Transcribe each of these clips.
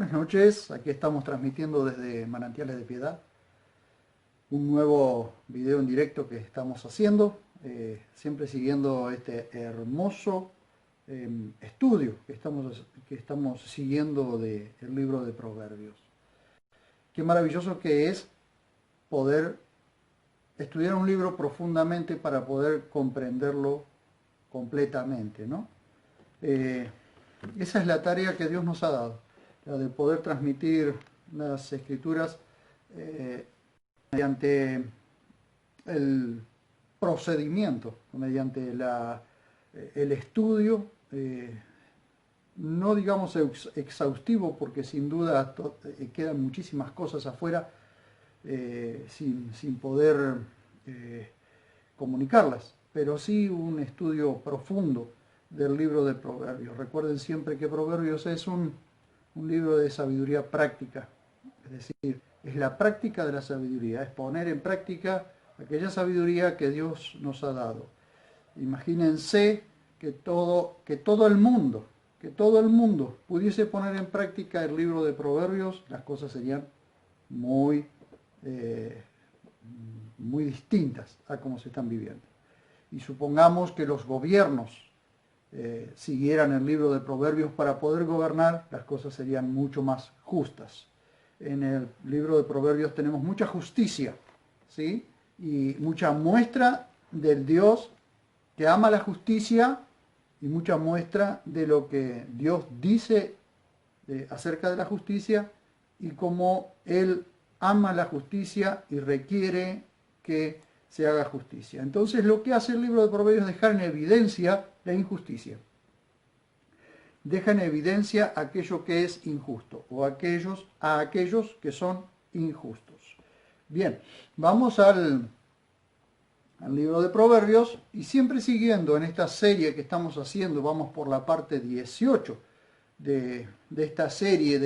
Buenas noches, aquí estamos transmitiendo desde Manantiales de Piedad, un nuevo video en directo que estamos haciendo, siempre siguiendo este hermoso estudio que estamos siguiendo del libro de Proverbios. Qué maravilloso que es poder estudiar un libro profundamente para poder comprenderlo completamente, ¿no? Esa es la tarea que Dios nos ha dado, la de poder transmitir las escrituras mediante el procedimiento, mediante el estudio, no digamos exhaustivo, porque sin duda quedan muchísimas cosas afuera sin poder comunicarlas, pero sí un estudio profundo del libro de Proverbios. Recuerden siempre que Proverbios es un libro de sabiduría práctica, es decir, es la práctica de la sabiduría, es poner en práctica aquella sabiduría que Dios nos ha dado. Imagínense que todo el mundo pudiese poner en práctica el libro de Proverbios, las cosas serían muy distintas a cómo se están viviendo. Y supongamos que los gobiernos siguieran el libro de Proverbios para poder gobernar, las cosas serían mucho más justas. En el libro de Proverbios tenemos mucha justicia, ¿sí? Y mucha muestra del Dios que ama la justicia y mucha muestra de lo que Dios dice acerca de la justicia y cómo Él ama la justicia y requiere que se haga justicia. Entonces lo que hace el libro de Proverbios es dejar en evidencia la injusticia. Deja en evidencia aquello que es injusto o a aquellos que son injustos. Bien, vamos al libro de Proverbios y siempre siguiendo en esta serie que estamos haciendo, vamos por la parte 18 de esta serie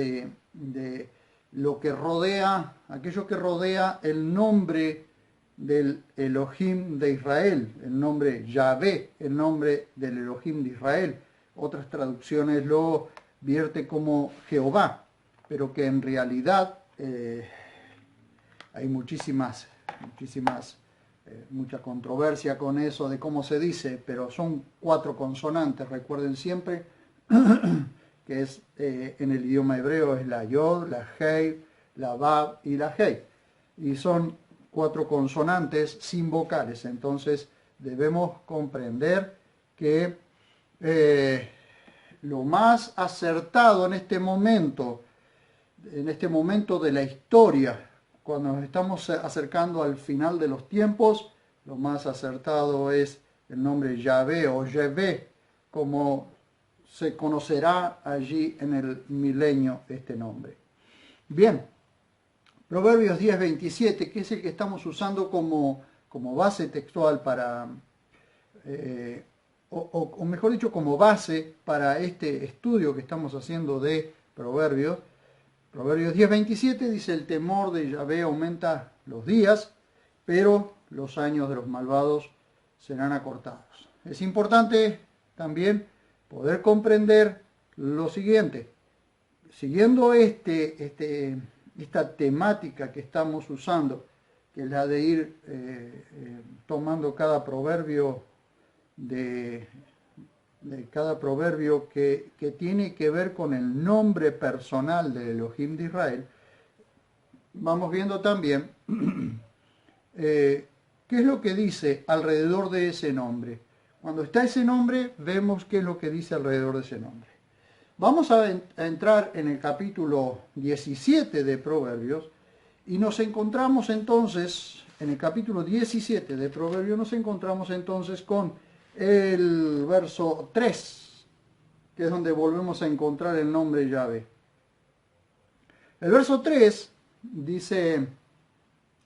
de lo que rodea, aquello que rodea el nombre del Elohim de Israel, el nombre Yahvé, el nombre del Elohim de Israel. Otras traducciones lo vierte como Jehová, pero que en realidad hay mucha controversia con eso de cómo se dice, pero son 4 consonantes, recuerden siempre, que es en el idioma hebreo es la Yod, la Hei, la Vav y la Hei. Y son 4 consonantes sin vocales, entonces debemos comprender que lo más acertado en este momento de la historia, cuando nos estamos acercando al final de los tiempos, lo más acertado es el nombre Yahvé o Yevé, como se conocerá allí en el milenio este nombre. Bien, Proverbios 10:27, que es el que estamos usando como base textual para, o mejor dicho, como base para este estudio que estamos haciendo de Proverbios. Proverbios 10:27 dice: el temor de Yahvé aumenta los días, pero los años de los malvados serán acortados. Es importante también poder comprender lo siguiente. Siguiendo esta temática que estamos usando, que es la de ir tomando cada proverbio cada proverbio que tiene que ver con el nombre personal del Elohim de Israel, vamos viendo también qué es lo que dice alrededor de ese nombre. Cuando está ese nombre, vemos qué es lo que dice alrededor de ese nombre. Vamos a entrar en el capítulo 17 de Proverbios y nos encontramos entonces, en el capítulo 17 de Proverbios, nos encontramos entonces con el verso 3, que es donde volvemos a encontrar el nombre Yahvé. El verso 3 dice: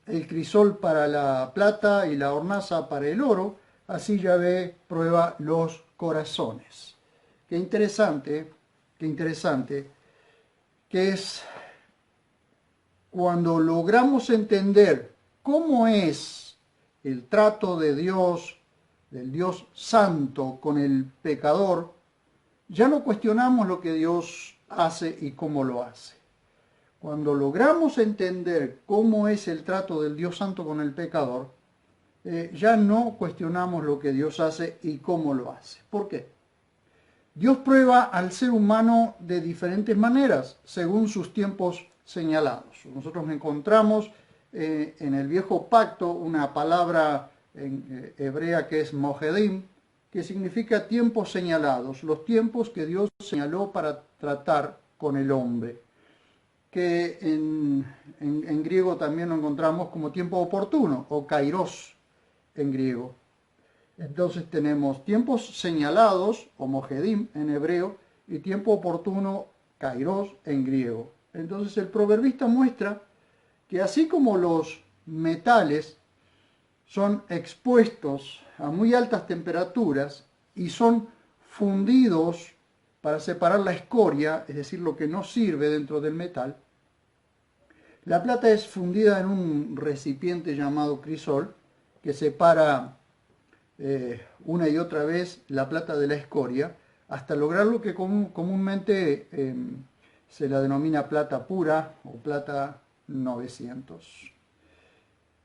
el crisol para la plata y la hornaza para el oro, así Yahvé prueba los corazones. Qué interesante que es cuando logramos entender cómo es el trato de Dios, del Dios santo con el pecador, ya no cuestionamos lo que Dios hace y cómo lo hace. cuando logramos entender cómo es el trato del Dios Santo con el pecador, ya no cuestionamos lo que Dios hace y cómo lo hace. ¿Por qué? Dios prueba al ser humano de diferentes maneras, según sus tiempos señalados. Nosotros encontramos en el Viejo Pacto una palabra en hebrea que es mojedim, que significa tiempos señalados, los tiempos que Dios señaló para tratar con el hombre, que en griego también lo encontramos como tiempo oportuno, o kairos en griego. Entonces tenemos tiempos señalados, o mojedim en hebreo, y tiempo oportuno, kairos en griego. Entonces el proverbista muestra que así como los metales son expuestos a muy altas temperaturas y son fundidos para separar la escoria, es decir, lo que no sirve dentro del metal, la plata es fundida en un recipiente llamado crisol que separa una y otra vez la plata de la escoria hasta lograr lo que comúnmente se la denomina plata pura o plata 900.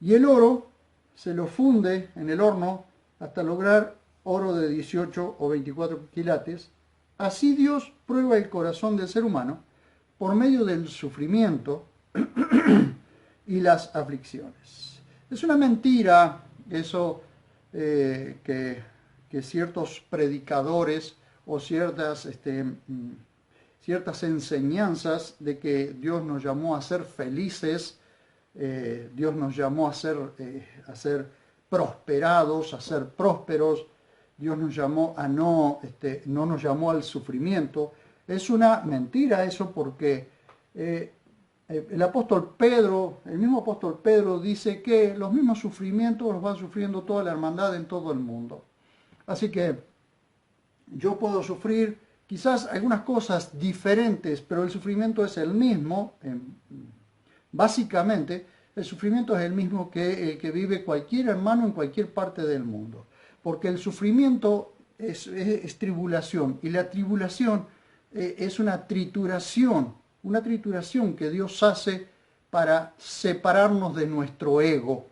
Y el oro se lo funde en el horno hasta lograr oro de 18 o 24 quilates. Así Dios prueba el corazón del ser humano por medio del sufrimiento y las aflicciones. Es una mentira eso que ciertos predicadores o ciertas enseñanzas de que Dios nos llamó a ser felices, Dios nos llamó a ser prosperados, a ser prósperos, Dios nos llamó a no nos llamó al sufrimiento. Es una mentira eso porque el apóstol Pedro, el mismo apóstol Pedro dice que los mismos sufrimientos los va sufriendo toda la hermandad en todo el mundo. Así que yo puedo sufrir quizás algunas cosas diferentes, pero el sufrimiento es el mismo. Básicamente, el sufrimiento es el mismo que el que vive cualquier hermano en cualquier parte del mundo. Porque el sufrimiento es tribulación, y la tribulación es una trituración que Dios hace para separarnos de nuestro ego,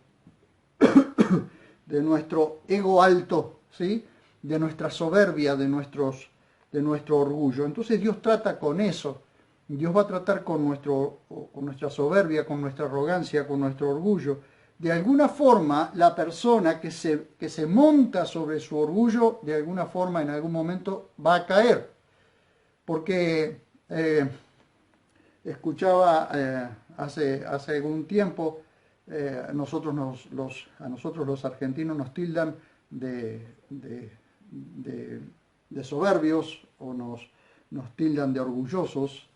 de nuestro ego alto, ¿sí? De nuestra soberbia, de nuestro orgullo. Entonces Dios trata con eso. Dios va a tratar con nuestra soberbia, con nuestra arrogancia, con nuestro orgullo. De alguna forma, la persona que se monta sobre su orgullo, de alguna forma, en algún momento, va a caer. Porque escuchaba hace algún tiempo, a nosotros los argentinos nos tildan de soberbios o nos tildan de orgullosos.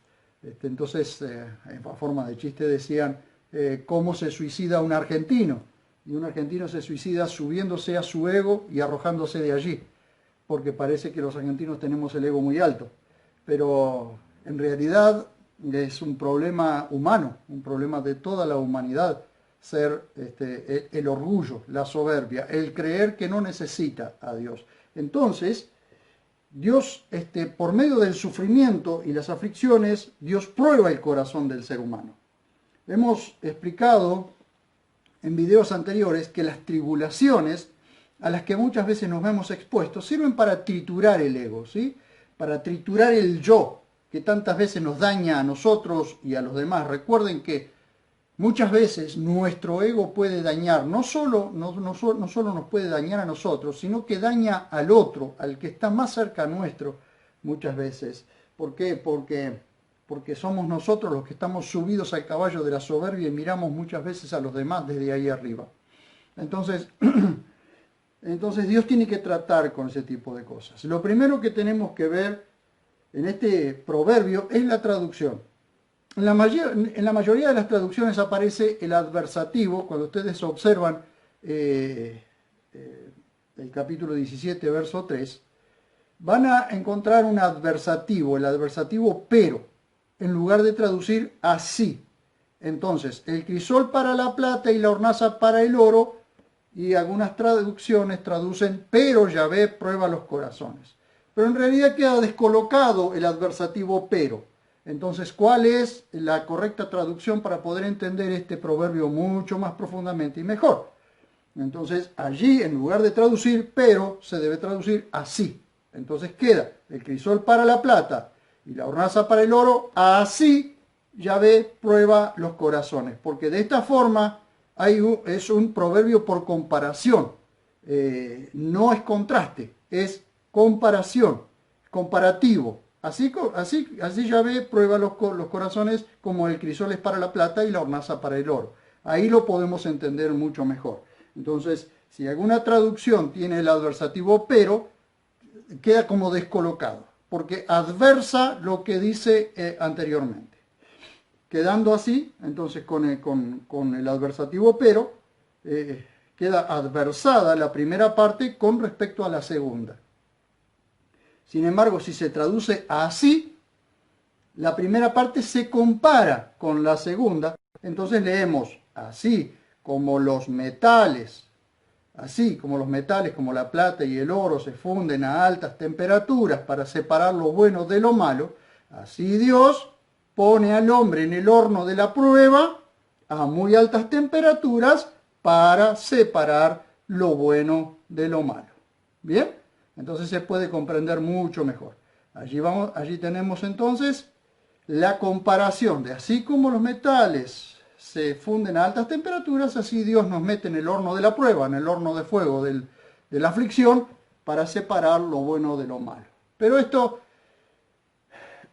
Entonces, en forma de chiste decían, ¿cómo se suicida un argentino? Y un argentino se suicida subiéndose a su ego y arrojándose de allí, porque parece que los argentinos tenemos el ego muy alto. Pero en realidad es un problema humano, un problema de toda la humanidad, ser el orgullo, la soberbia, el creer que no necesita a Dios. Entonces, Dios, por medio del sufrimiento y las aflicciones, Dios prueba el corazón del ser humano. Hemos explicado en videos anteriores que las tribulaciones a las que muchas veces nos vemos expuestos sirven para triturar el ego, ¿sí? Para triturar el yo, que tantas veces nos daña a nosotros y a los demás. Recuerden que muchas veces nuestro ego puede dañar, no solo nos puede dañar a nosotros, sino que daña al otro, al que está más cerca nuestro muchas veces. ¿Por qué? Porque somos nosotros los que estamos subidos al caballo de la soberbia y miramos muchas veces a los demás desde ahí arriba. Entonces Dios tiene que tratar con ese tipo de cosas. Lo primero que tenemos que ver en este proverbio es la traducción. En la mayoría de las traducciones aparece el adversativo. Cuando ustedes observan el capítulo 17, verso 3, van a encontrar un adversativo, el adversativo pero, en lugar de traducir así. Entonces, el crisol para la plata y la hornaza para el oro, y algunas traducciones traducen, pero Yahvé prueba los corazones. Pero en realidad queda descolocado el adversativo pero. Entonces, ¿cuál es la correcta traducción para poder entender este proverbio mucho más profundamente y mejor? Entonces, allí, en lugar de traducir, pero, se debe traducir así. Entonces queda el crisol para la plata y la hornaza para el oro, así Yahvé prueba los corazones. Porque de esta forma es un proverbio por comparación. No es contraste, es comparación, comparativo. Así Yahvé prueba los corazones como el crisol es para la plata y la hornaza para el oro. Ahí lo podemos entender mucho mejor. Entonces, si alguna traducción tiene el adversativo pero, queda como descolocado, porque adversa lo que dice anteriormente. Quedando así, entonces con el adversativo pero, queda adversada la primera parte con respecto a la segunda. Sin embargo, si se traduce así, la primera parte se compara con la segunda, entonces leemos así como los metales, como la plata y el oro se funden a altas temperaturas para separar lo bueno de lo malo, así Dios pone al hombre en el horno de la prueba a muy altas temperaturas para separar lo bueno de lo malo. ¿Bien? Entonces se puede comprender mucho mejor. Allí tenemos entonces la comparación de así como los metales se funden a altas temperaturas, así Dios nos mete en el horno de la prueba, en el horno de fuego de la aflicción, para separar lo bueno de lo malo. Pero esto,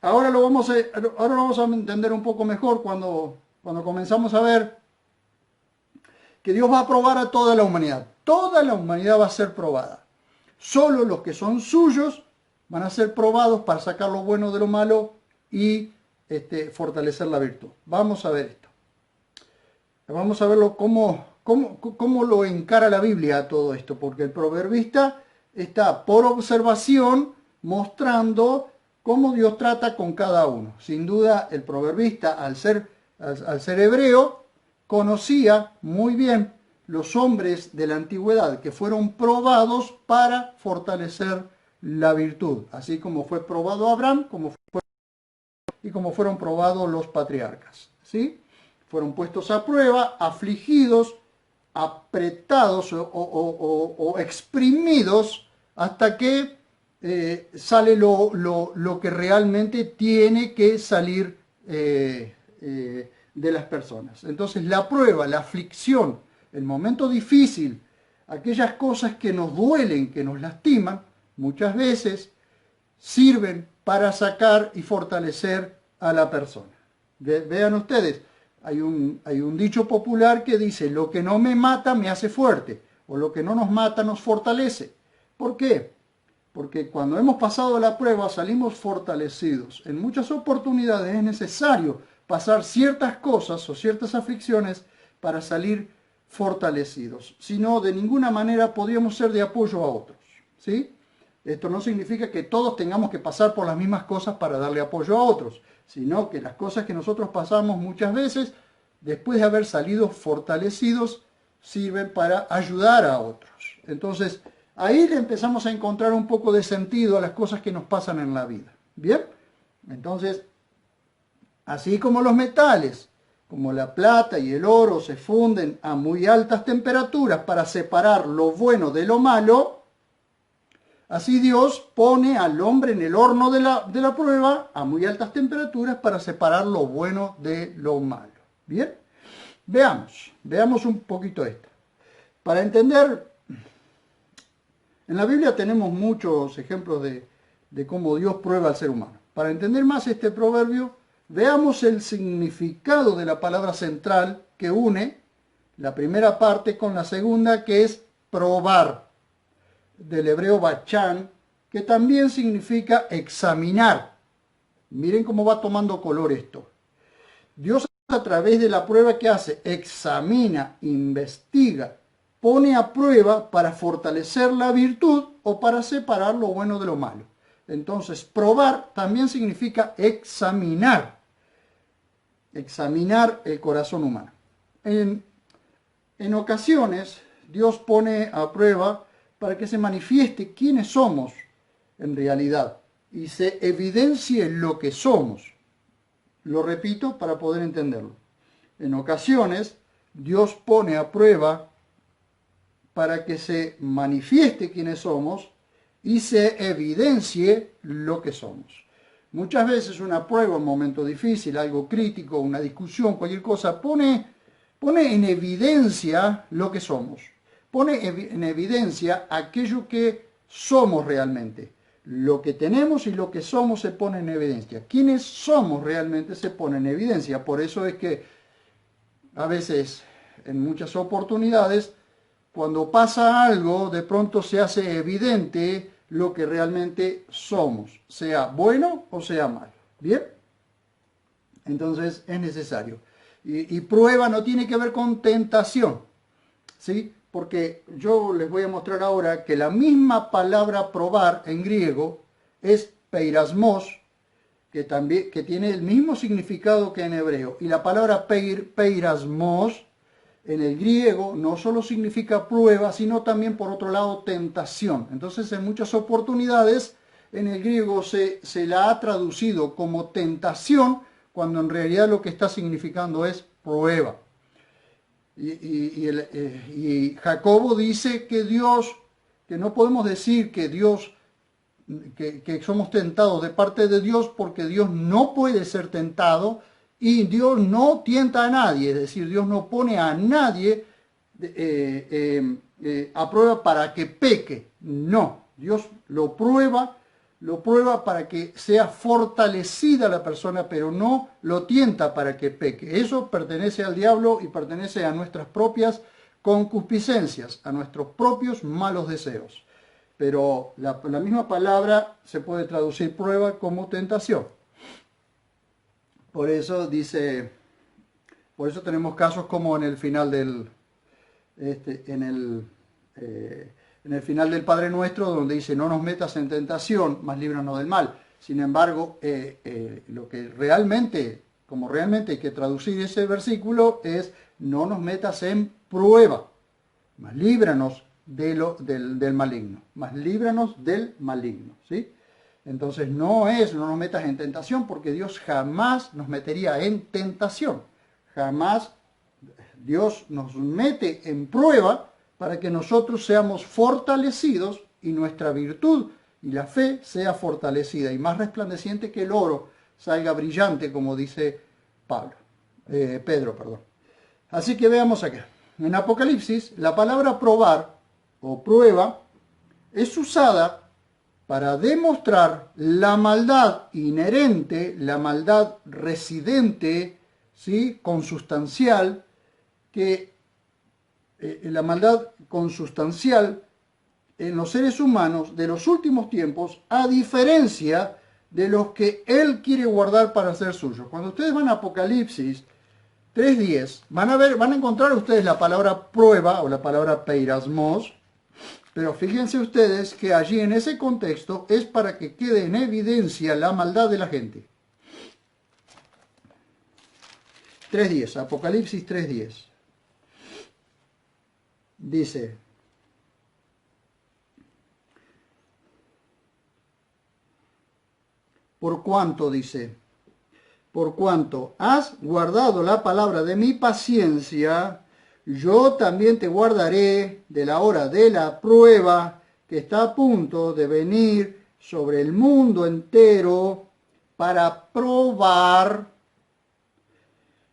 ahora lo vamos a entender un poco mejor cuando comenzamos a ver que Dios va a probar a toda la humanidad. Toda la humanidad va a ser probada. Solo los que son suyos van a ser probados para sacar lo bueno de lo malo y fortalecer la virtud. Vamos a ver esto. Vamos a verlo cómo lo encara la Biblia a todo esto, porque el proverbista está por observación mostrando cómo Dios trata con cada uno. Sin duda, el proverbista, al ser hebreo, conocía muy bien los hombres de la antigüedad que fueron probados para fortalecer la virtud, así como fue probado Abraham, y como fueron probados los patriarcas, ¿sí? Fueron puestos a prueba, afligidos, apretados o exprimidos hasta que sale lo que realmente tiene que salir de las personas. Entonces la prueba, la aflicción, el momento difícil, aquellas cosas que nos duelen, que nos lastiman, muchas veces sirven para sacar y fortalecer a la persona. Vean ustedes, hay un dicho popular que dice: lo que no me mata me hace fuerte, o lo que no nos mata nos fortalece. ¿Por qué? Porque cuando hemos pasado la prueba salimos fortalecidos. En muchas oportunidades es necesario pasar ciertas cosas o ciertas aflicciones para salir fortalecidos. Si no, de ninguna manera podríamos ser de apoyo a otros, ¿sí? Esto no significa que todos tengamos que pasar por las mismas cosas para darle apoyo a otros, sino que las cosas que nosotros pasamos muchas veces, después de haber salido fortalecidos, sirven para ayudar a otros. Entonces, ahí le empezamos a encontrar un poco de sentido a las cosas que nos pasan en la vida. ¿Bien? Entonces, así como los metales, como la plata y el oro, se funden a muy altas temperaturas para separar lo bueno de lo malo, así Dios pone al hombre en el horno de la prueba a muy altas temperaturas para separar lo bueno de lo malo. ¿Bien? Veamos un poquito esto. Para entender, en la Biblia tenemos muchos ejemplos de cómo Dios prueba al ser humano. Para entender más este proverbio, veamos el significado de la palabra central que une la primera parte con la segunda, que es probar, del hebreo bachán, que también significa examinar. Miren cómo va tomando color esto. Dios, a través de la prueba que hace, examina, investiga, pone a prueba para fortalecer la virtud o para separar lo bueno de lo malo. Entonces, probar también significa examinar el corazón humano. En ocasiones, Dios pone a prueba para que se manifieste quiénes somos en realidad y se evidencie lo que somos. Lo repito para poder entenderlo. En ocasiones, Dios pone a prueba para que se manifieste quiénes somos y se evidencie lo que somos. Muchas veces una prueba, un momento difícil, algo crítico, una discusión, cualquier cosa, pone en evidencia lo que somos. Pone en evidencia aquello que somos realmente. Lo que tenemos y lo que somos se pone en evidencia. Quiénes somos realmente se pone en evidencia. Por eso es que a veces, en muchas oportunidades, cuando pasa algo, de pronto se hace evidente lo que realmente somos, sea bueno o sea malo. ¿Bien? Entonces es necesario. Y prueba no tiene que ver con tentación, ¿sí? Porque yo les voy a mostrar ahora que la misma palabra probar en griego es peirasmos, que tiene el mismo significado que en hebreo. Y la palabra peirasmos en el griego no solo significa prueba, sino también, por otro lado, tentación. Entonces, en muchas oportunidades, en el griego se la ha traducido como tentación, cuando en realidad lo que está significando es prueba. Y Jacobo dice que Dios, que no podemos decir que Dios, que somos tentados de parte de Dios, porque Dios no puede ser tentado, y Dios no tienta a nadie, es decir, Dios no pone a nadie a prueba para que peque. No, Dios lo prueba para que sea fortalecida la persona, pero no lo tienta para que peque. Eso pertenece al diablo y pertenece a nuestras propias concupiscencias, a nuestros propios malos deseos. Pero la misma palabra se puede traducir prueba como tentación. Por eso tenemos casos como en el final en el final del Padre Nuestro, donde dice: no nos metas en tentación, mas líbranos del mal. Sin embargo, lo que realmente hay que traducir ese versículo es: no nos metas en prueba, mas líbranos del maligno. Mas líbranos del maligno, ¿sí? Entonces no nos metas en tentación, porque Dios jamás nos metería en tentación. Jamás Dios nos mete en prueba para que nosotros seamos fortalecidos y nuestra virtud y la fe sea fortalecida y más resplandeciente que el oro, salga brillante, como dice Pedro. Así que veamos acá. En Apocalipsis, la palabra probar o prueba es usada para demostrar la maldad inherente, la maldad residente, ¿sí?, consustancial, la maldad consustancial en los seres humanos de los últimos tiempos, a diferencia de los que Él quiere guardar para ser suyos. Cuando ustedes van a Apocalipsis 3:10, van a encontrar ustedes la palabra prueba o la palabra peirasmos, pero fíjense ustedes que allí en ese contexto es para que quede en evidencia la maldad de la gente. 3:10, Apocalipsis 3:10. Dice: por cuanto has guardado la palabra de mi paciencia, yo también te guardaré de la hora de la prueba que está a punto de venir sobre el mundo entero para probar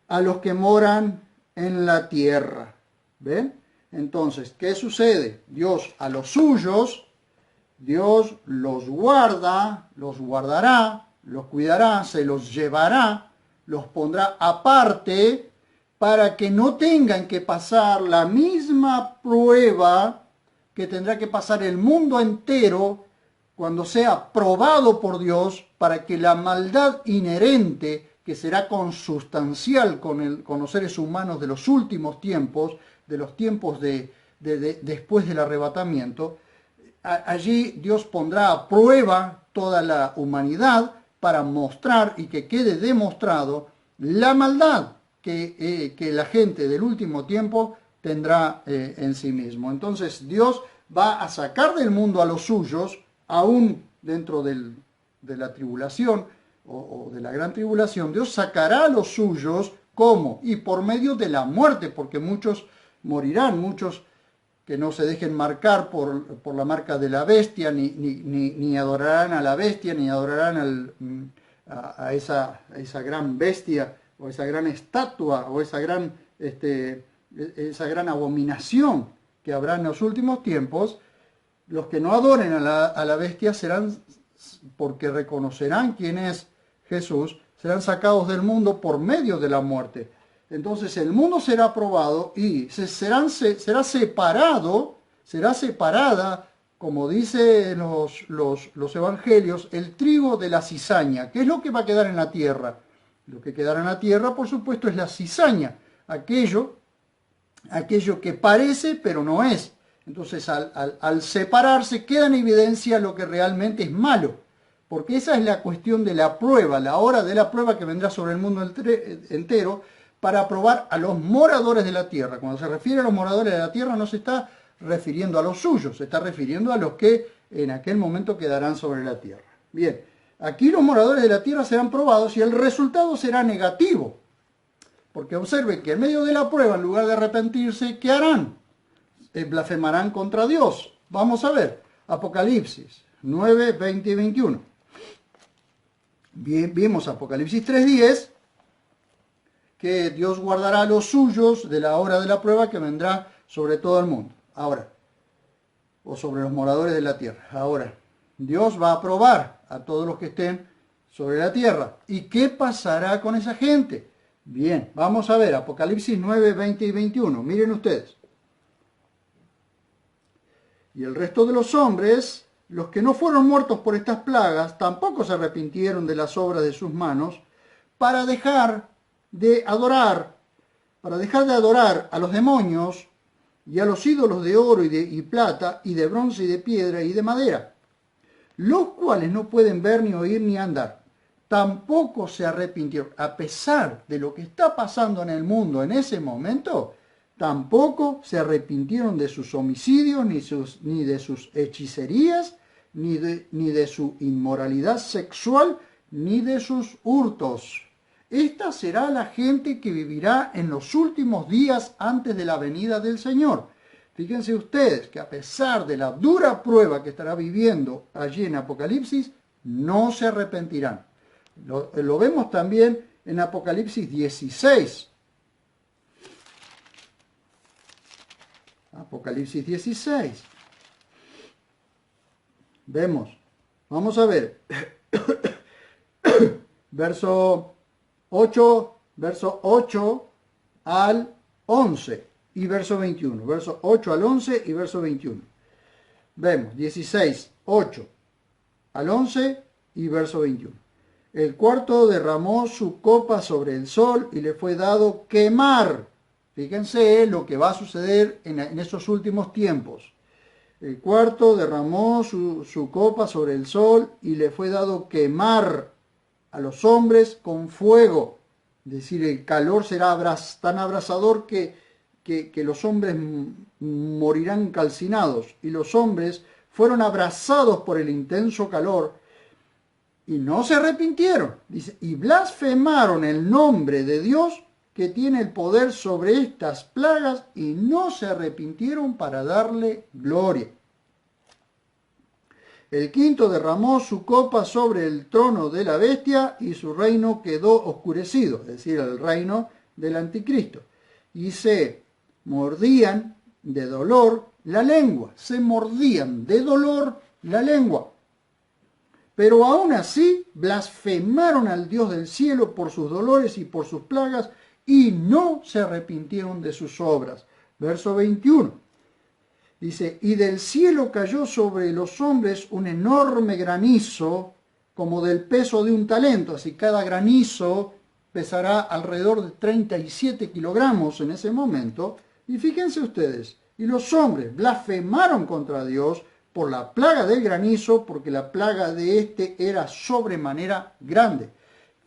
a los que moran en la tierra. ¿Ven? Entonces, ¿qué sucede? Dios a los suyos, Dios los guarda, los guardará, los cuidará, se los llevará, los pondrá aparte para que no tengan que pasar la misma prueba que tendrá que pasar el mundo entero cuando sea probado por Dios, para que la maldad inherente, que será consustancial con los seres humanos de los últimos tiempos, de los tiempos después del arrebatamiento, allí Dios pondrá a prueba toda la humanidad para mostrar y que quede demostrado la maldad que la gente del último tiempo tendrá en sí mismo. Entonces Dios va a sacar del mundo a los suyos, aún dentro de la tribulación o de la gran tribulación, Dios sacará a los suyos, ¿cómo? Y por medio de la muerte, porque muchos morirán, muchos que no se dejen marcar por la marca de la bestia, ni adorarán a la bestia, ni adorarán a esa gran bestia, o esa gran estatua, o esa gran abominación que habrá en los últimos tiempos. Los que no adoren a la bestia serán, porque reconocerán quién es Jesús, serán sacados del mundo por medio de la muerte. Entonces el mundo será probado y será separada, como dice los evangelios, el trigo de la cizaña. ¿Qué es lo que va a quedar en la tierra? Lo que quedará en la tierra, por supuesto, es la cizaña, aquello que parece pero no es. Entonces al separarse queda en evidencia lo que realmente es malo, porque esa es la cuestión de la prueba, la hora de la prueba que vendrá sobre el mundo entero, para probar a los moradores de la tierra. Cuando se refiere a los moradores de la tierra no se está refiriendo a los suyos, se está refiriendo a los que en aquel momento quedarán sobre la tierra. Bien, aquí los moradores de la tierra serán probados y el resultado será negativo, porque observen que en medio de la prueba, en lugar de arrepentirse, ¿qué harán? Blasfemarán contra Dios. Vamos a ver, Apocalipsis 9, 20 y 21. Vimos Apocalipsis 3:10, que Dios guardará a los suyos de la hora de la prueba que vendrá sobre todo el mundo. Ahora, o sobre los moradores de la tierra. Ahora, Dios va a probar a todos los que estén sobre la tierra. ¿Y qué pasará con esa gente? Bien, vamos a ver Apocalipsis 9, 20 y 21. Miren ustedes. Y el resto de los hombres, los que no fueron muertos por estas plagas, tampoco se arrepintieron de las obras de sus manos, para dejar de adorar a los demonios y a los ídolos de oro y plata, y de bronce y de piedra y de madera, los cuales no pueden ver, ni oír, ni andar. Tampoco se arrepintieron, a pesar de lo que está pasando en el mundo en ese momento, tampoco se arrepintieron de sus homicidios, ni de sus hechicerías, ni de su inmoralidad sexual, ni de sus hurtos. Esta será la gente que vivirá en los últimos días antes de la venida del Señor. Fíjense ustedes que a pesar de la dura prueba que estará viviendo allí en Apocalipsis, no se arrepentirán. Lo vemos también en Apocalipsis 16. Apocalipsis 16. Vemos, vamos a ver, verso 8 al 11 y verso 21. Verso 8 al 11 y verso 21. Vemos 16, 8 al 11 y verso 21. El cuarto derramó su copa sobre el sol y le fue dado quemar. Fíjense lo que va a suceder en esos últimos tiempos. El cuarto derramó su copa sobre el sol y le fue dado quemar a los hombres con fuego. Es decir, el calor será tan abrasador que los hombres morirán calcinados. Y los hombres fueron abrasados por el intenso calor y no se arrepintieron. Dice, y blasfemaron el nombre de Dios, que tiene el poder sobre estas plagas, y no se arrepintieron para darle gloria. El quinto derramó su copa sobre el trono de la bestia y su reino quedó oscurecido, es decir, el reino del anticristo. Y se mordían de dolor la lengua, Pero aún así blasfemaron al Dios del cielo por sus dolores y por sus plagas, y no se arrepintieron de sus obras. Verso 21. Dice, y del cielo cayó sobre los hombres un enorme granizo, como del peso de un talento. Así cada granizo pesará alrededor de 37 kilogramos en ese momento. Y fíjense ustedes, y los hombres blasfemaron contra Dios por la plaga del granizo, porque la plaga de este era sobremanera grande.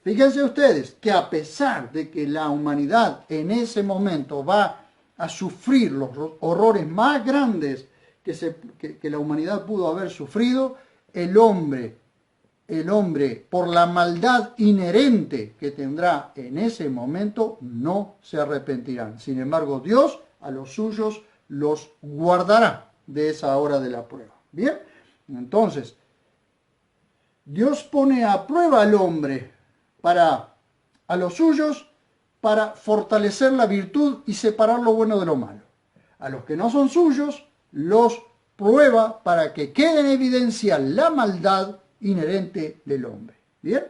Fíjense ustedes que a pesar de que la humanidad en ese momento va a sufrir los horrores más grandes que la humanidad pudo haber sufrido, el hombre el hombre, por la maldad inherente que tendrá en ese momento, no se arrepentirán. Sin embargo, Dios a los suyos los guardará de esa hora de la prueba. ¿Bien? Entonces, Dios pone a prueba al hombre a los suyos para fortalecer la virtud y separar lo bueno de lo malo. A los que no son suyos, los prueba para que quede en evidencia la maldad inherente del hombre. ¿Bien?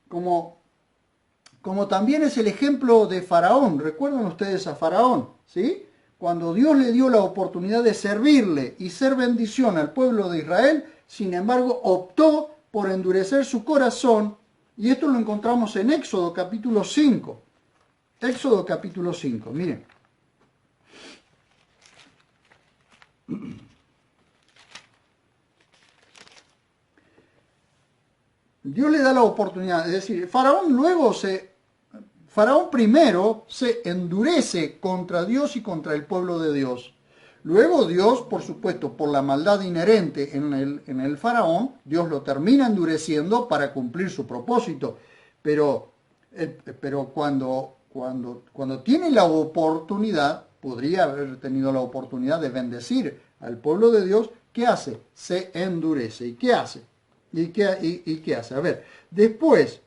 Como también es el ejemplo de Faraón. ¿Recuerdan ustedes a Faraón? ¿Sí? Cuando Dios le dio la oportunidad de servirle y ser bendición al pueblo de Israel, sin embargo, optó por endurecer su corazón, y esto lo encontramos en Éxodo capítulo 5. Éxodo capítulo 5, miren. Dios le da la oportunidad, es decir, Faraón primero se endurece contra Dios y contra el pueblo de Dios. Luego Dios, por supuesto, por la maldad inherente en el Faraón, Dios lo termina endureciendo para cumplir su propósito. Pero cuando tiene la oportunidad, podría haber tenido la oportunidad de bendecir al pueblo de Dios, ¿qué hace? Se endurece. ¿Y qué hace? ¿Y qué hace? A ver, después,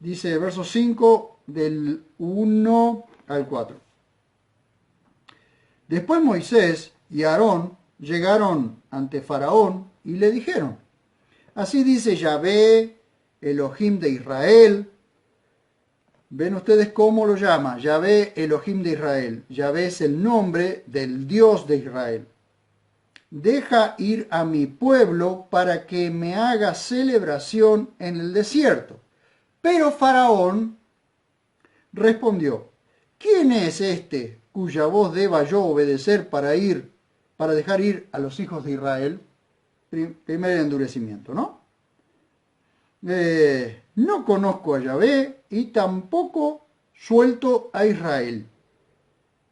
dice verso 5 del 1 al 4. Después Moisés y Aarón llegaron ante Faraón y le dijeron, así dice Yahvé, Elohim de Israel. ¿Ven ustedes cómo lo llama? Yahvé, Elohim de Israel. Yahvé es el nombre del Dios de Israel. Deja ir a mi pueblo para que me haga celebración en el desierto. Pero Faraón respondió, ¿quién es este cuya voz deba yo obedecer para dejar ir a los hijos de Israel? Primer endurecimiento, ¿no? No conozco a Yahvé y tampoco suelto a Israel.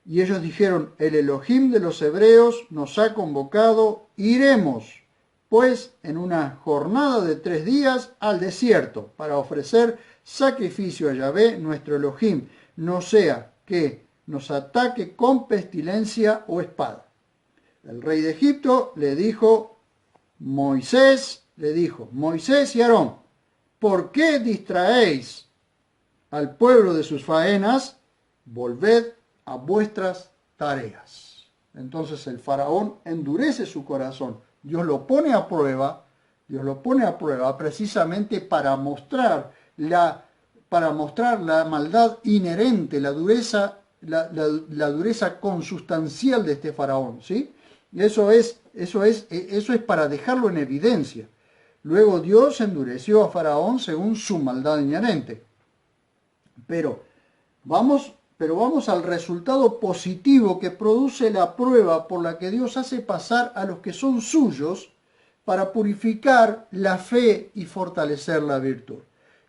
Y ellos dijeron, el Elohim de los hebreos nos ha convocado, iremos, pues, en una jornada de 3 días al desierto, para ofrecer sacrificio a Yahvé, nuestro Elohim, no sea que nos ataque con pestilencia o espada. El rey de Egipto le dijo, Moisés y Aarón, ¿por qué distraéis al pueblo de sus faenas? Volved a vuestras tareas. Entonces el faraón endurece su corazón. Dios lo pone a prueba precisamente para mostrar la maldad inherente, la dureza consustancial de este faraón, ¿sí? Eso es para dejarlo en evidencia. Luego Dios endureció a Faraón según su maldad inherente. Pero vamos al resultado positivo que produce la prueba por la que Dios hace pasar a los que son suyos para purificar la fe y fortalecer la virtud.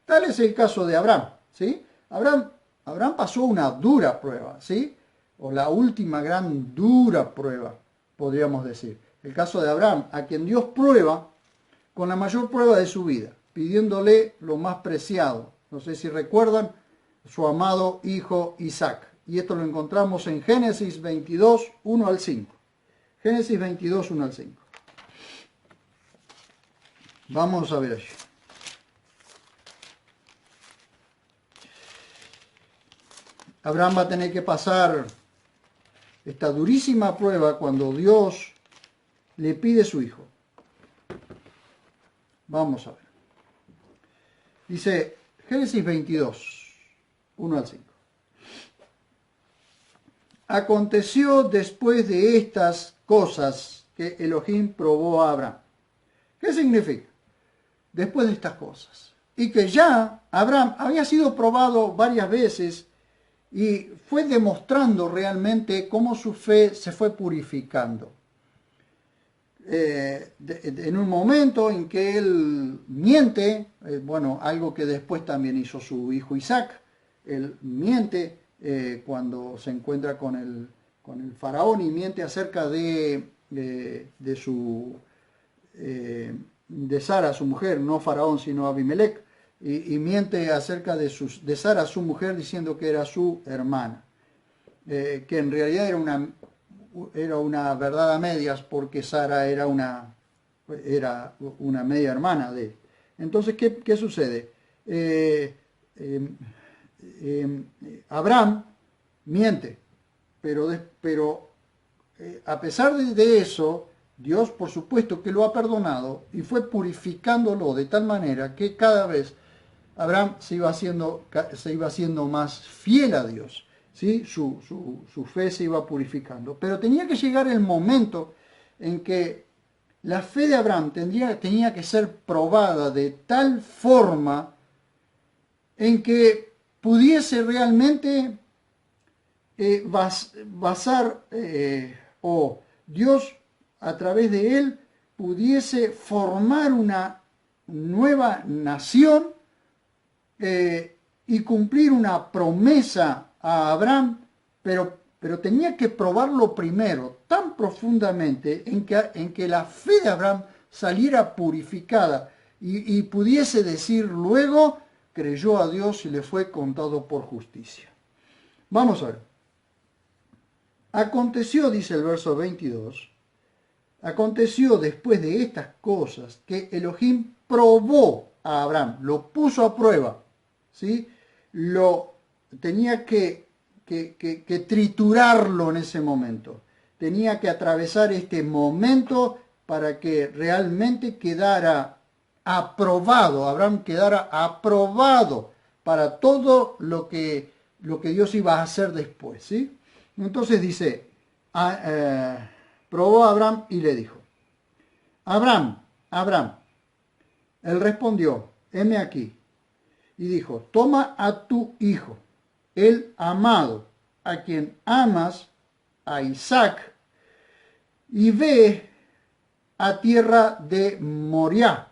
Tal es el caso de Abraham, ¿sí? Abraham pasó una dura prueba, ¿sí? O la última gran dura prueba, podríamos decir. El caso de Abraham, a quien Dios prueba con la mayor prueba de su vida, pidiéndole lo más preciado. No sé si recuerdan, su amado hijo Isaac. Y esto lo encontramos en Génesis 22, 1 al 5. Génesis 22, 1 al 5. Vamos a ver allí. Abraham va a tener que pasar esta durísima prueba cuando Dios le pide su hijo. Vamos a ver. Dice Génesis 22, 1 al 5. Aconteció después de estas cosas que Elohim probó a Abraham. ¿Qué significa? Después de estas cosas. Y que ya Abraham había sido probado varias veces y fue demostrando realmente cómo su fe se fue purificando. En un momento en que él miente, algo que después también hizo su hijo Isaac, él miente cuando se encuentra con el faraón y miente acerca de Sara, su mujer, no Faraón, sino Abimelech, y miente acerca de Sara, su mujer, diciendo que era su hermana, que en realidad era una verdad a medias, porque Sara era una media hermana de él. Entonces, ¿qué sucede? Abraham miente, pero a pesar de eso, Dios por supuesto que lo ha perdonado y fue purificándolo de tal manera que cada vez Abraham se iba haciendo más fiel a Dios, ¿sí? Su fe se iba purificando. Pero tenía que llegar el momento en que la fe de Abraham tenía que ser probada de tal forma en que pudiese realmente basar o Dios a través de él pudiese formar una nueva nación y cumplir una promesa a Abraham, pero tenía que probarlo primero tan profundamente en que la fe de Abraham saliera purificada y pudiese decir luego, creyó a Dios y le fue contado por justicia. Vamos a ver. Aconteció, dice el verso 22, aconteció después de estas cosas que Elohim probó a Abraham, lo puso a prueba, ¿sí? Tenía que triturarlo en ese momento. Tenía que atravesar este momento para que realmente quedara aprobado, Abraham quedara aprobado para todo lo que Dios iba a hacer después, ¿sí? Entonces dice, probó a Abraham y le dijo, Abraham, Abraham. Él respondió, heme aquí. Y dijo, toma a tu hijo, el amado, a quien amas, a Isaac, y ve a tierra de Moriah,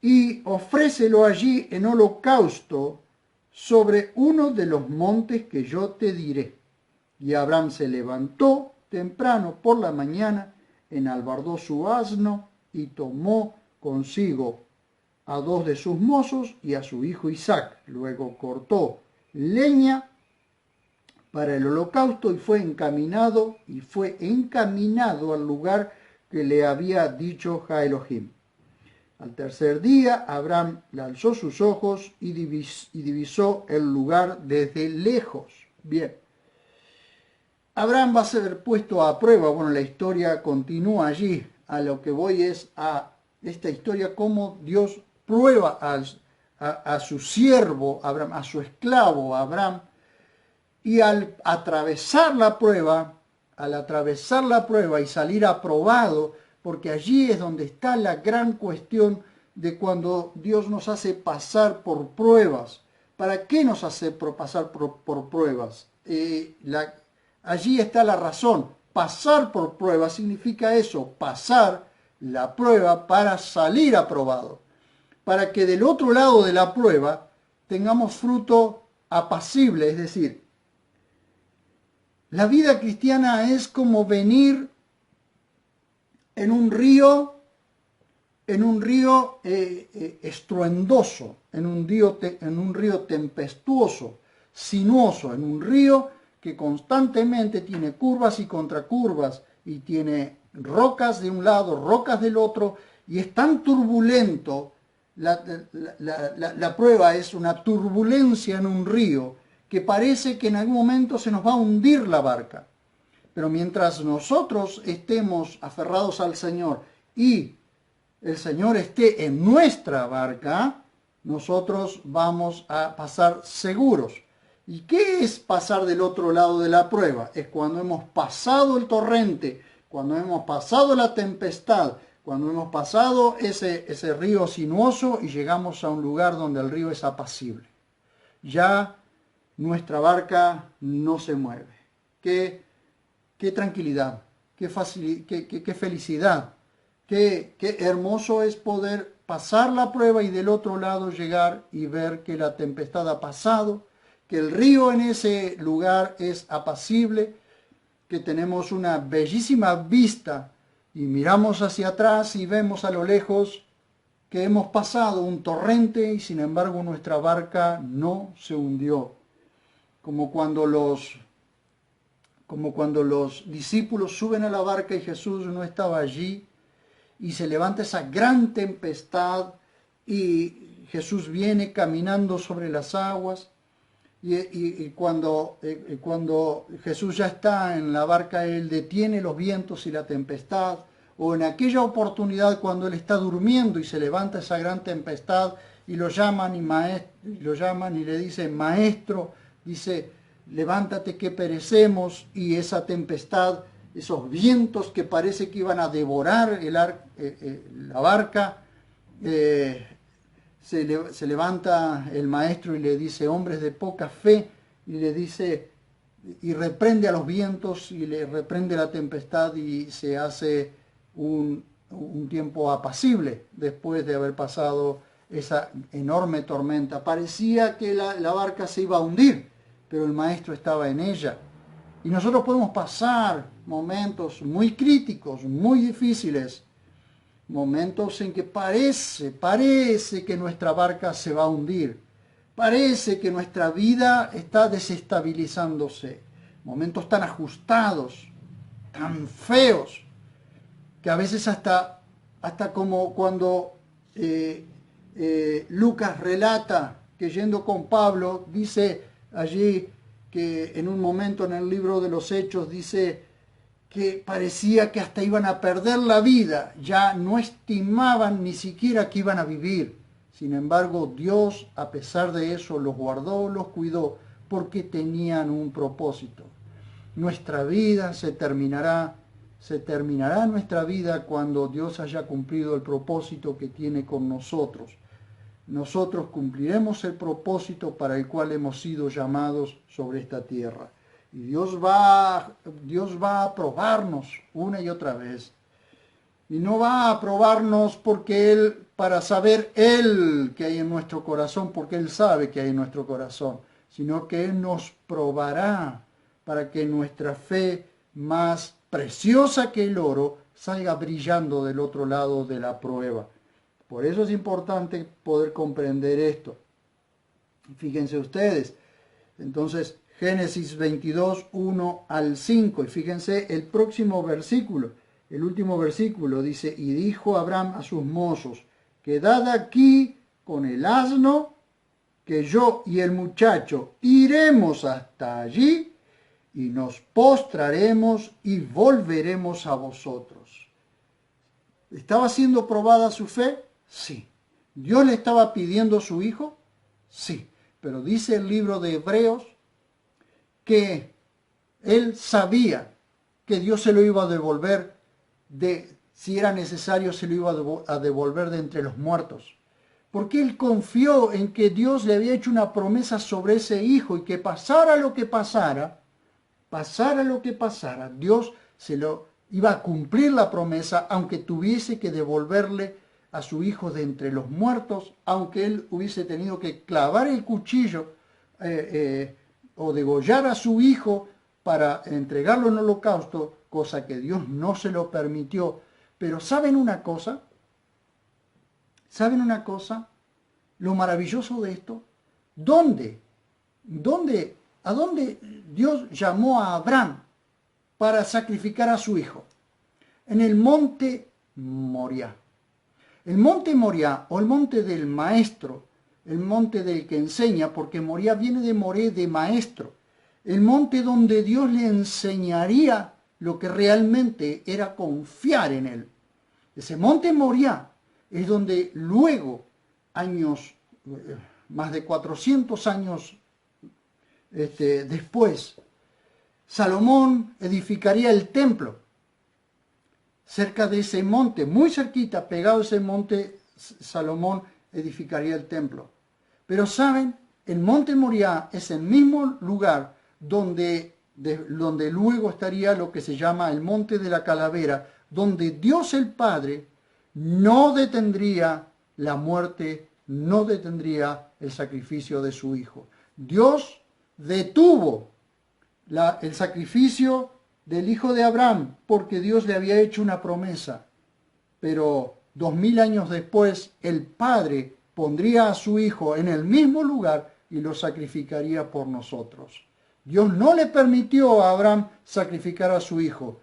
y ofrécelo allí en holocausto sobre uno de los montes que yo te diré. Y Abraham se levantó temprano por la mañana, enalbardó su asno y tomó consigo a 2 de sus mozos y a su hijo Isaac. Luego cortó leña para el holocausto y fue encaminado al lugar que le había dicho Jah Elohim. Al tercer día Abraham alzó sus ojos y divisó el lugar desde lejos. Bien. Abraham va a ser puesto a prueba. Bueno, la historia continúa allí. A lo que voy es a esta historia, cómo Dios prueba a su siervo Abraham, a su esclavo Abraham, y al atravesar la prueba y salir aprobado, porque allí es donde está la gran cuestión de cuando Dios nos hace pasar por pruebas. ¿Para qué nos hace pasar por pruebas? Allí está la razón. Pasar por prueba significa eso, pasar la prueba para salir aprobado. Para que del otro lado de la prueba tengamos fruto apacible, es decir, la vida cristiana es como venir en un río estruendoso, en un río tempestuoso, sinuoso, en un río que constantemente tiene curvas y contracurvas y tiene rocas de un lado, rocas del otro, y es tan turbulento, la prueba es una turbulencia en un río que parece que en algún momento se nos va a hundir la barca. Pero mientras nosotros estemos aferrados al Señor y el Señor esté en nuestra barca, nosotros vamos a pasar seguros. ¿Y qué es pasar del otro lado de la prueba? Es cuando hemos pasado el torrente, cuando hemos pasado la tempestad, cuando hemos pasado ese río sinuoso y llegamos a un lugar donde el río es apacible. Ya nuestra barca no se mueve. Qué tranquilidad, qué felicidad, qué hermoso es poder pasar la prueba y del otro lado llegar y ver que la tempestad ha pasado, que el río en ese lugar es apacible, que tenemos una bellísima vista y miramos hacia atrás y vemos a lo lejos que hemos pasado un torrente y sin embargo nuestra barca no se hundió. Como cuando los discípulos suben a la barca y Jesús no estaba allí y se levanta esa gran tempestad y Jesús viene caminando sobre las aguas y cuando Jesús ya está en la barca, Él detiene los vientos y la tempestad, o en aquella oportunidad cuando Él está durmiendo y se levanta esa gran tempestad y lo llaman y le dicen, Maestro, dice, levántate que perecemos, y esa tempestad, esos vientos que parece que iban a devorar la barca, se levanta el maestro y le dice, hombres de poca fe, y le dice, y reprende a los vientos y le reprende la tempestad y se hace un tiempo apacible después de haber pasado esa enorme tormenta. Parecía que la barca se iba a hundir, pero el maestro estaba en ella. Y nosotros podemos pasar momentos muy críticos, muy difíciles, momentos en que parece que nuestra barca se va a hundir, parece que nuestra vida está desestabilizándose, momentos tan ajustados, tan feos, que a veces hasta como cuando Lucas relata que yendo con Pablo, dice allí que en un momento en el libro de los Hechos dice que parecía que hasta iban a perder la vida, ya no estimaban ni siquiera que iban a vivir. Sin embargo, Dios, a pesar de eso, los guardó, los cuidó, porque tenían un propósito. Nuestra vida se terminará nuestra vida cuando Dios haya cumplido el propósito que tiene con nosotros. Nosotros cumpliremos el propósito para el cual hemos sido llamados sobre esta tierra. Y Dios va a probarnos una y otra vez. Y no va a probarnos para saber Él qué hay en nuestro corazón, porque Él sabe qué hay en nuestro corazón, sino que Él nos probará para que nuestra fe, más preciosa que el oro, salga brillando del otro lado de la prueba. Por eso es importante poder comprender esto. Fíjense ustedes, entonces Génesis 22, 1 al 5, y fíjense el próximo versículo, el último versículo, dice, y dijo Abraham a sus mozos, quedad aquí con el asno, que yo y el muchacho iremos hasta allí, y nos postraremos y volveremos a vosotros. ¿Estaba siendo probada su fe? Sí. ¿Dios le estaba pidiendo su hijo? Sí. Pero dice el libro de Hebreos que él sabía que Dios se lo iba a devolver, si era necesario se lo iba a devolver de entre los muertos. Porque él confió en que Dios le había hecho una promesa sobre ese hijo y que pasara lo que pasara, Dios se lo iba a cumplir la promesa, aunque tuviese que devolverle a su hijo de entre los muertos, aunque él hubiese tenido que clavar el cuchillo o degollar a su hijo para entregarlo en holocausto, cosa que Dios no se lo permitió. Pero ¿saben una cosa? ¿Saben una cosa? Lo maravilloso de esto. ¿A dónde Dios llamó a Abraham para sacrificar a su hijo? En el monte Moriah. El monte Moriah, o el monte del maestro, el monte del que enseña, porque Moriah viene de moré, de maestro. El monte donde Dios le enseñaría lo que realmente era confiar en él. Ese monte Moriah es donde luego, más de 400 años después, Salomón edificaría el templo. Cerca de ese monte, muy cerquita, pegado a ese monte, Salomón edificaría el templo. Pero ¿saben? El monte Moriah es el mismo lugar donde luego estaría lo que se llama el monte de la calavera, donde Dios el Padre no detendría la muerte, no detendría el sacrificio de su Hijo. Dios detuvo el sacrificio del hijo de Abraham, porque Dios le había hecho una promesa. Pero 2000 años después, el Padre pondría a su hijo en el mismo lugar y lo sacrificaría por nosotros. Dios no le permitió a Abraham sacrificar a su hijo,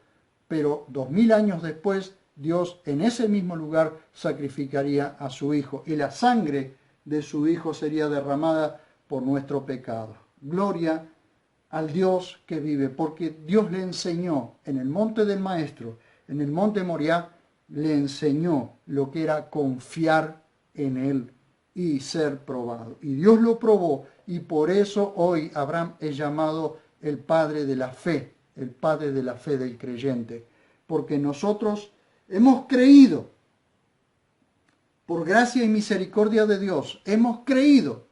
pero 2000 años después, Dios en ese mismo lugar sacrificaría a su hijo, y la sangre de su hijo sería derramada por nuestro pecado. Gloria al Dios que vive, porque Dios le enseñó en el monte del Maestro, en el monte Moriah, le enseñó lo que era confiar en Él y ser probado. Y Dios lo probó, y por eso hoy Abraham es llamado el padre de la fe, el padre de la fe del creyente, porque nosotros hemos creído, por gracia y misericordia de Dios, hemos creído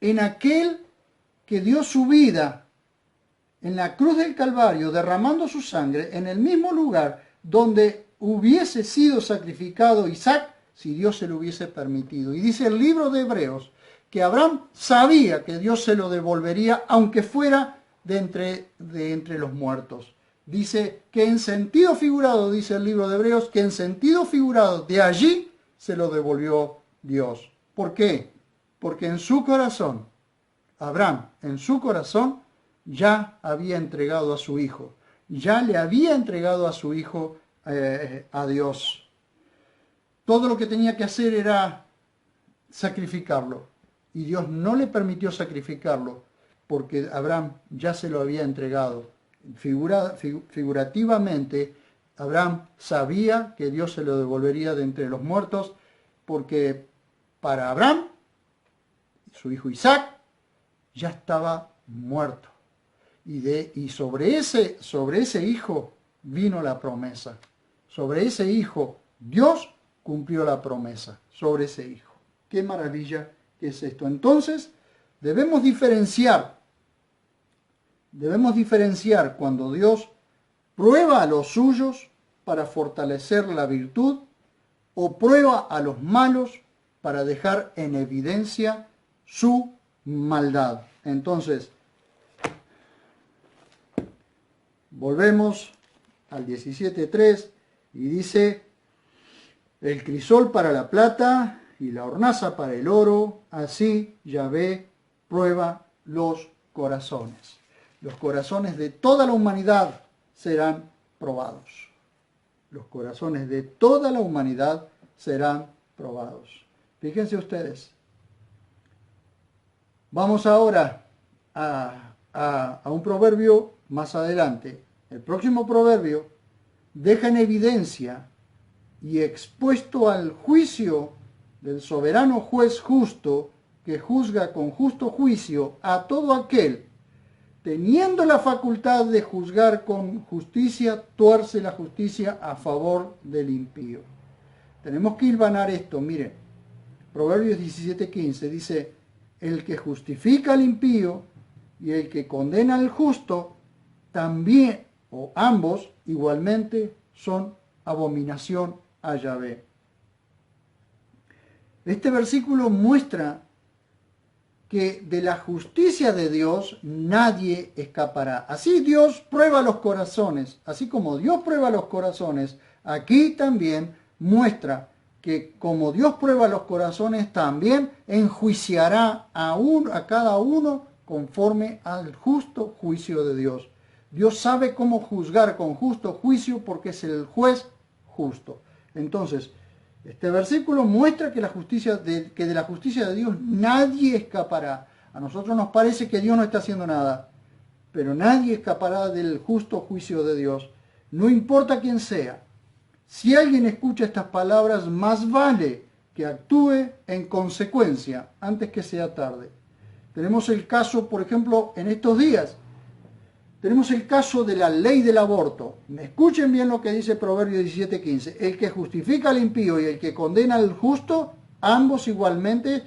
en aquel que dio su vida en la cruz del Calvario, derramando su sangre en el mismo lugar donde hubiese sido sacrificado Isaac si Dios se lo hubiese permitido. Y dice el libro de Hebreos que Abraham sabía que Dios se lo devolvería aunque fuera de entre los muertos. Dice que en sentido figurado, dice el libro de Hebreos, que en sentido figurado de allí se lo devolvió Dios. ¿Por qué? Porque en su corazón, Abraham, en su corazón, ya había entregado a su hijo. Ya le había entregado a su hijo a Dios. Todo lo que tenía que hacer era sacrificarlo. Y Dios no le permitió sacrificarlo porque Abraham ya se lo había entregado. Figurativamente, Abraham sabía que Dios se lo devolvería de entre los muertos, porque para Abraham, su hijo Isaac, ya estaba muerto. Y sobre ese hijo vino la promesa. Sobre ese hijo, Dios cumplió la promesa. Sobre ese hijo. ¡Qué maravilla que es esto! Entonces, debemos diferenciar cuando Dios prueba a los suyos para fortalecer la virtud o prueba a los malos para dejar en evidencia su maldad. Entonces, volvemos al 17.3 y dice: el crisol para la plata y la hornaza para el oro, así Yahvé prueba los corazones. Los corazones de toda la humanidad serán probados. Los corazones de toda la humanidad serán probados. Fíjense ustedes. Vamos ahora a un proverbio más adelante. El próximo proverbio deja en evidencia y expuesto al juicio del soberano juez justo, que juzga con justo juicio a todo aquel, teniendo la facultad de juzgar con justicia, tuerce la justicia a favor del impío. Tenemos que hilvanar esto. Miren, Proverbios 17:15 dice: el que justifica al impío y el que condena al justo, también, o ambos, igualmente, son abominación a Yahvé. Este versículo muestra que de la justicia de Dios nadie escapará. Así Dios prueba los corazones, así como Dios prueba los corazones, aquí también muestra que como Dios prueba los corazones, también enjuiciará a cada uno conforme al justo juicio de Dios. Dios sabe cómo juzgar con justo juicio porque es el juez justo. Entonces, este versículo muestra que de la justicia de Dios nadie escapará. A nosotros nos parece que Dios no está haciendo nada, pero nadie escapará del justo juicio de Dios. No importa quién sea. Si alguien escucha estas palabras, más vale que actúe en consecuencia antes que sea tarde. Tenemos el caso, por ejemplo, en estos días, tenemos el caso de la ley del aborto. Escuchen bien lo que dice Proverbios 17:15. El que justifica al impío y el que condena al justo, ambos igualmente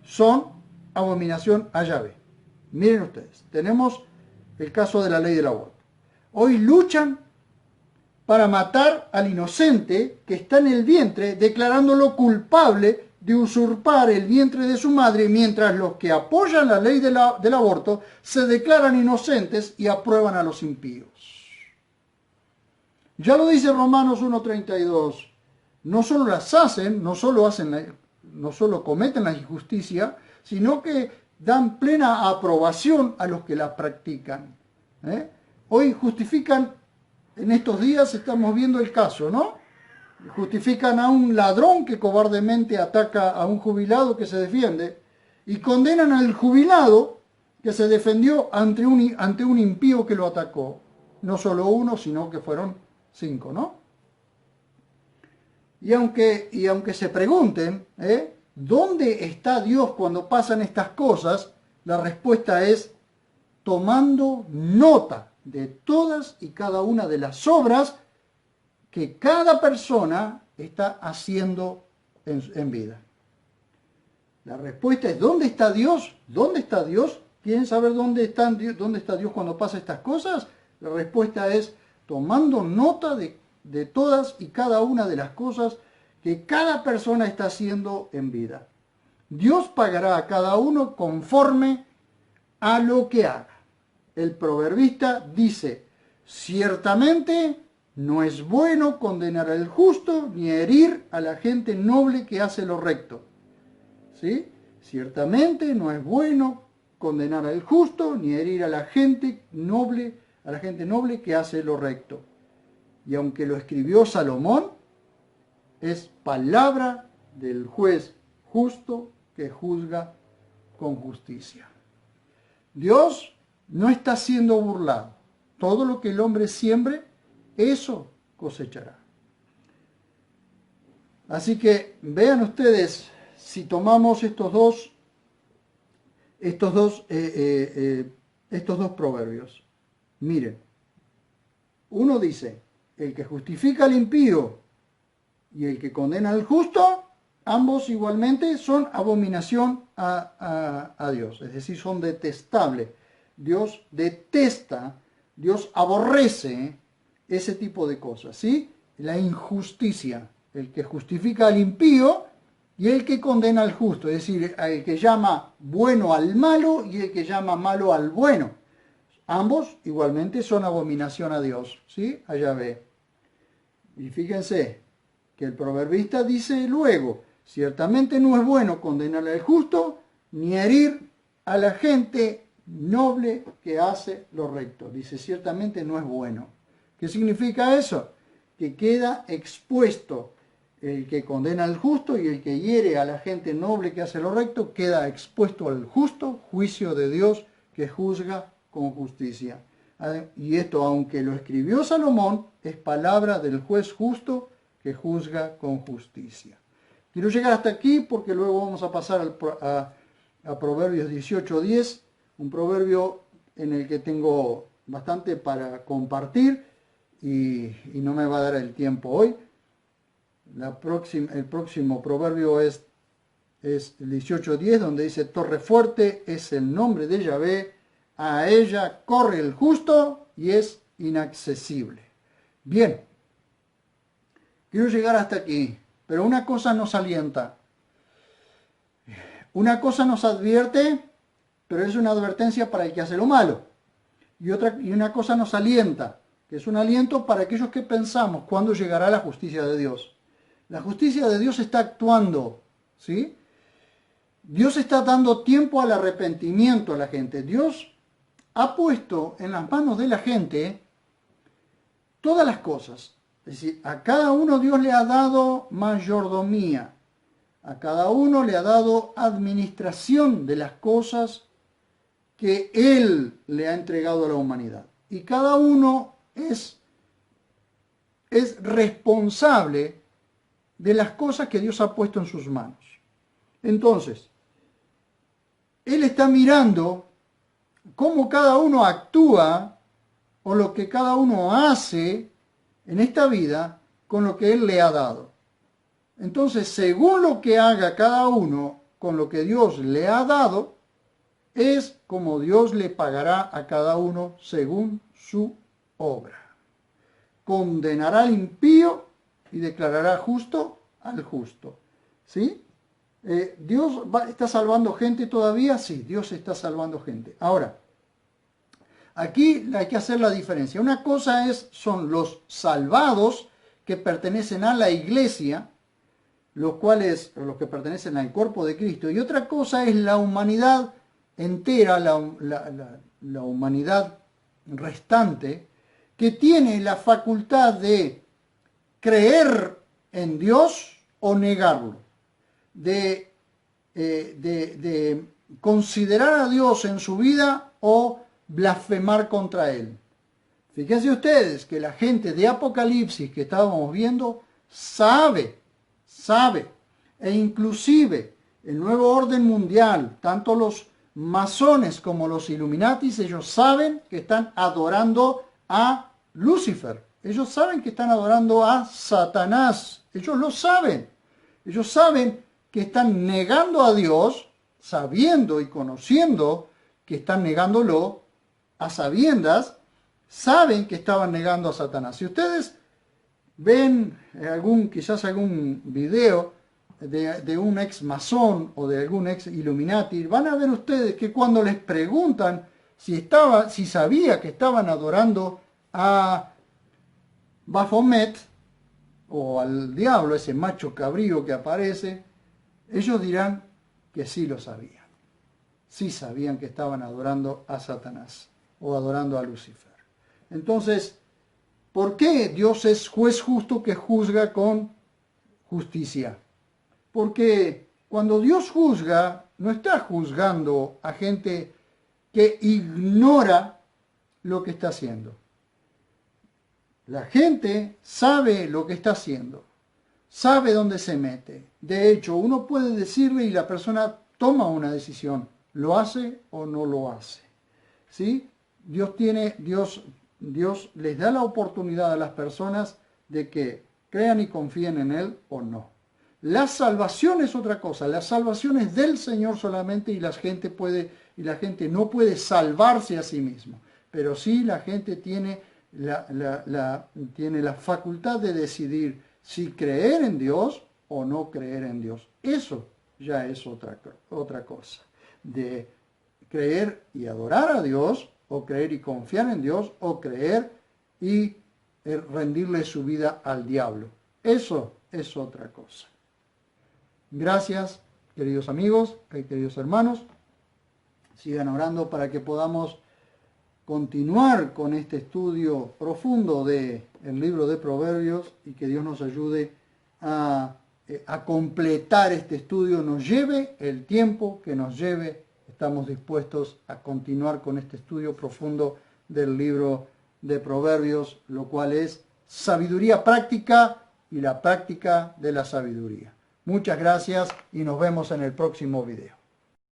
son abominación a Yahvé. Miren ustedes, tenemos el caso de la ley del aborto. Hoy luchan para matar al inocente que está en el vientre, declarándolo culpable de usurpar el vientre de su madre, mientras los que apoyan la ley del aborto se declaran inocentes y aprueban a los impíos. Ya lo dice Romanos 1:32. No solo las hacen, no solo cometen la injusticia, sino que dan plena aprobación a los que la practican. Hoy justifican, en estos días estamos viendo el caso, ¿no? Justifican a un ladrón que cobardemente ataca a un jubilado que se defiende y condenan al jubilado que se defendió ante un impío que lo atacó. No solo uno, sino que fueron 5, ¿no? Y aunque se pregunten, ¿dónde está Dios cuando pasan estas cosas? La respuesta es tomando nota de todas y cada una de las obras que cada persona está haciendo en vida. La respuesta es, ¿dónde está Dios? ¿Dónde está Dios? ¿Quieren saber dónde está Dios cuando pasa estas cosas? La respuesta es tomando nota de todas y cada una de las cosas que cada persona está haciendo en vida. Dios pagará a cada uno conforme a lo que haga. El proverbista dice, ciertamente no es bueno condenar al justo ni herir a la gente noble que hace lo recto. ¿Sí? Ciertamente no es bueno condenar al justo ni herir a la gente noble que hace lo recto. Y aunque lo escribió Salomón, es palabra del juez justo que juzga con justicia. Dios no está siendo burlado. Todo lo que el hombre siembre, eso cosechará. Así que vean ustedes, si tomamos estos dos proverbios. Miren, uno dice, el que justifica al impío y el que condena al justo, ambos igualmente son abominación a Dios, es decir, son detestables. Dios detesta, Dios aborrece ese tipo de cosas, ¿sí? La injusticia, el que justifica al impío y el que condena al justo, es decir, el que llama bueno al malo y el que llama malo al bueno. Ambos igualmente son abominación a Dios, ¿sí? A Yahvé. Y fíjense que el proverbista dice luego, ciertamente no es bueno condenar al justo ni herir a la gente noble que hace lo recto. Dice, ciertamente no es bueno. ¿Qué significa eso? Que queda expuesto el que condena al justo y el que hiere a la gente noble que hace lo recto, queda expuesto al justo juicio de Dios que juzga con justicia. Y esto, aunque lo escribió Salomón, es palabra del juez justo que juzga con justicia. Quiero llegar hasta aquí porque luego vamos a pasar a Proverbios 18:10, un proverbio en el que tengo bastante para compartir y no me va a dar el tiempo hoy. El próximo proverbio es el 18:10, donde dice, torre fuerte es el nombre de Yahvé, a ella corre el justo y es inaccesible. Bien, quiero llegar hasta aquí, pero una cosa nos alienta. Una cosa nos advierte, pero es una advertencia para el que hace lo malo. Y una cosa nos alienta, que es un aliento para aquellos que pensamos cuándo llegará la justicia de Dios. La justicia de Dios está actuando, ¿sí? Dios está dando tiempo al arrepentimiento a la gente. Dios ha puesto en las manos de la gente todas las cosas. Es decir, a cada uno Dios le ha dado mayordomía. A cada uno le ha dado administración de las cosas que Él le ha entregado a la humanidad. Y cada uno es responsable de las cosas que Dios ha puesto en sus manos. Entonces, Él está mirando cómo cada uno actúa o lo que cada uno hace en esta vida con lo que Él le ha dado. Entonces, según lo que haga cada uno con lo que Dios le ha dado, es como Dios le pagará a cada uno según su obra. Condenará al impío y declarará justo al justo. ¿Sí? ¿Dios está salvando gente todavía? Sí, Dios está salvando gente. Ahora, Aquí hay que hacer la diferencia. Una cosa son los salvados que pertenecen a la iglesia, los que pertenecen al cuerpo de Cristo, y otra cosa es la humanidad entera, la humanidad restante, que tiene la facultad de creer en Dios o negarlo, de considerar a Dios en su vida o blasfemar contra Él. Fíjense ustedes que la gente de Apocalipsis que estábamos viendo sabe, e inclusive el nuevo orden mundial, tanto los masones como los Illuminatis, ellos saben que están adorando a Lucifer. Ellos saben que están adorando a Satanás. Ellos lo saben. Ellos saben que están negando a Dios, sabiendo y conociendo que están negándolo a sabiendas, saben que estaban negando a Satanás. Si ustedes ven quizás algún video de un ex masón o de algún ex Illuminati, van a ver ustedes que cuando les preguntan si sabía que estaban adorando a Baphomet o al diablo, ese macho cabrío que aparece, ellos dirán que sí lo sabían. Sí sabían que estaban adorando a Satanás o adorando a Lucifer. Entonces, ¿por qué Dios es juez justo que juzga con justicia? Porque cuando Dios juzga, no está juzgando a gente que ignora lo que está haciendo. La gente sabe lo que está haciendo, sabe dónde se mete. De hecho, uno puede decirle y la persona toma una decisión, lo hace o no lo hace. ¿Sí? Dios les da la oportunidad a las personas de que crean y confíen en Él o no. La salvación es otra cosa, la salvación es del Señor solamente y la gente no puede salvarse a sí mismo. Pero sí la gente tiene la facultad de decidir si creer en Dios o no creer en Dios. Eso ya es otra cosa. De creer y adorar a Dios, o creer y confiar en Dios, o creer y rendirle su vida al diablo. Eso es otra cosa. Gracias, queridos amigos, queridos hermanos. Sigan orando para que podamos continuar con este estudio profundo del libro de Proverbios y que Dios nos ayude a completar este estudio, nos lleve el tiempo que nos lleve. Estamos dispuestos a continuar con este estudio profundo del libro de Proverbios, lo cual es sabiduría práctica y la práctica de la sabiduría. Muchas gracias y nos vemos en el próximo video.